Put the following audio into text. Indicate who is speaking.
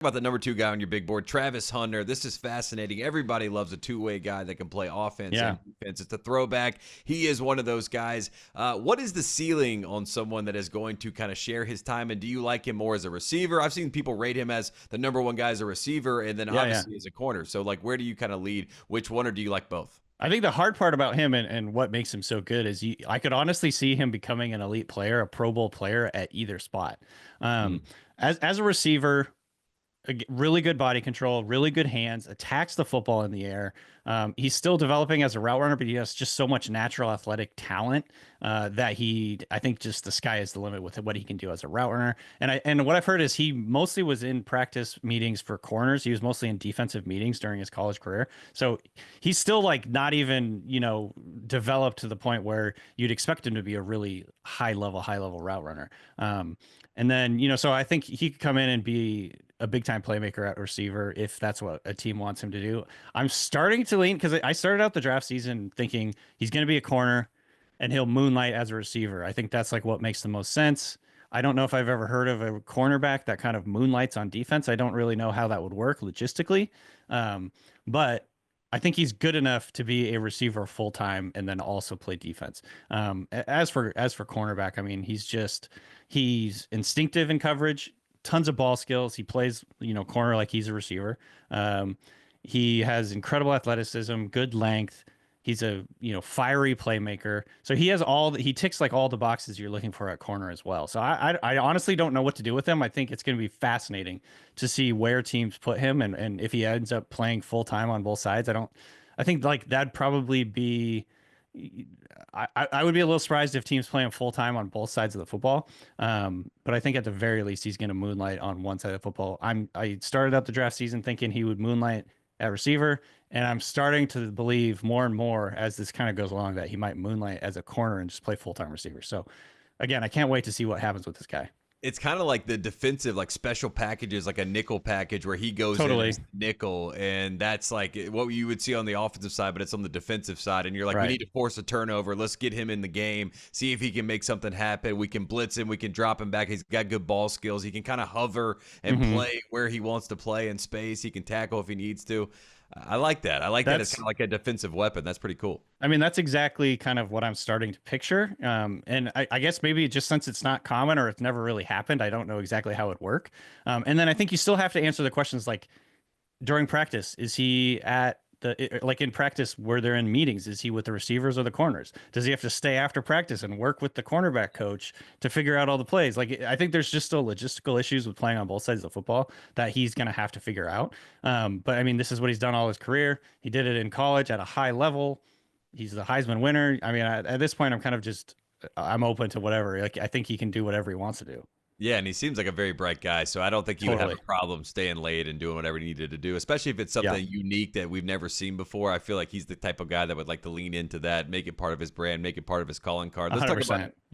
Speaker 1: About the number 2 guy on your big board, Travis Hunter. This is fascinating. Everybody loves a two-way guy that can play offense
Speaker 2: Yeah.
Speaker 1: and defense. It's a throwback. He is one of those guys. What is the ceiling on someone that is going to kind of share his time? And do you like him more as a receiver? I've seen people rate him as the number 1 guy as a receiver, and then obviously as a corner. So, like, where do you kind of lead? Which one, or do you like both?
Speaker 2: I think the hard part about him and what makes him so good is I could honestly see him becoming an elite player, a Pro Bowl player at either spot. Um, as a receiver, really good body control, really good hands, attacks the football in the air. He's still developing as a route runner, but he has just so much natural athletic talent that I think just the sky is the limit with what he can do as a route runner. And what I've heard is he mostly was in practice meetings for corners. He was mostly in defensive meetings during his college career. So he's still like not even, developed to the point where you'd expect him to be a really high level route runner. And then, so I think he could come in and be a big time playmaker at receiver if that's what a team wants him to do. I'm starting to lean because I started out the draft season thinking he's going to be a corner and he'll moonlight as a receiver. I think that's like what makes the most sense. I don't know if I've ever heard of a cornerback that kind of moonlights on defense. I don't really know how that would work logistically. But I think he's good enough to be a receiver full time and then also play defense. As for cornerback, I mean, he's instinctive in coverage, tons of ball skills. He plays, corner like he's a receiver. He has incredible athleticism, good length. He's a, fiery playmaker. So he ticks like all the boxes you're looking for at corner as well. So I honestly don't know what to do with him. I think it's going to be fascinating to see where teams put him and if he ends up playing full time on both sides. I think like that'd probably be, I would be a little surprised if teams play him full time on both sides of the football. But I think at the very least he's going to moonlight on one side of football. I started out the draft season thinking he would moonlight at receiver, and I'm starting to believe more and more as this kind of goes along that he might moonlight as a corner and just play full time receiver. So again, I can't wait to see what happens with this guy.
Speaker 1: It's kind of like the defensive, like special packages, like a nickel package where he goes in
Speaker 2: Totally.
Speaker 1: as nickel, and that's like what you would see on the offensive side, but it's on the defensive side. And you're like, we
Speaker 2: Right.
Speaker 1: need to force a turnover. Let's get him in the game, see if he can make something happen. We can blitz him, we can drop him back. He's got good ball skills. He can kind of hover and play where he wants to play in space. He can tackle if he needs to. I like that. I like that it's kind of like a defensive weapon. That's pretty cool.
Speaker 2: I mean, that's exactly kind of what I'm starting to picture. And I guess maybe just since it's not common or it's never really happened, I don't know exactly how it would work. And then I think you still have to answer the questions like during practice, is he at like in practice where they're in meetings, is he with the receivers or the corners? Does he have to stay after practice and work with the cornerback coach to figure out all the plays? Like, I think there's just still logistical issues with playing on both sides of the football that he's going to have to figure out. But I mean, this is what he's done all his career. He did it in college at a high level. He's the Heisman winner. I mean, at this point, I'm open to whatever. Like, I think he can do whatever he wants to do.
Speaker 1: Yeah, and he seems like a very bright guy, so I don't think he would have
Speaker 2: Totally.
Speaker 1: a problem staying late and doing whatever he needed to do, especially if it's
Speaker 2: Yeah.
Speaker 1: something unique that we've never seen before. I feel like he's the type of guy that would like to lean into that, make it part of his brand, make it part of his calling card. Let's talk about
Speaker 2: 100%.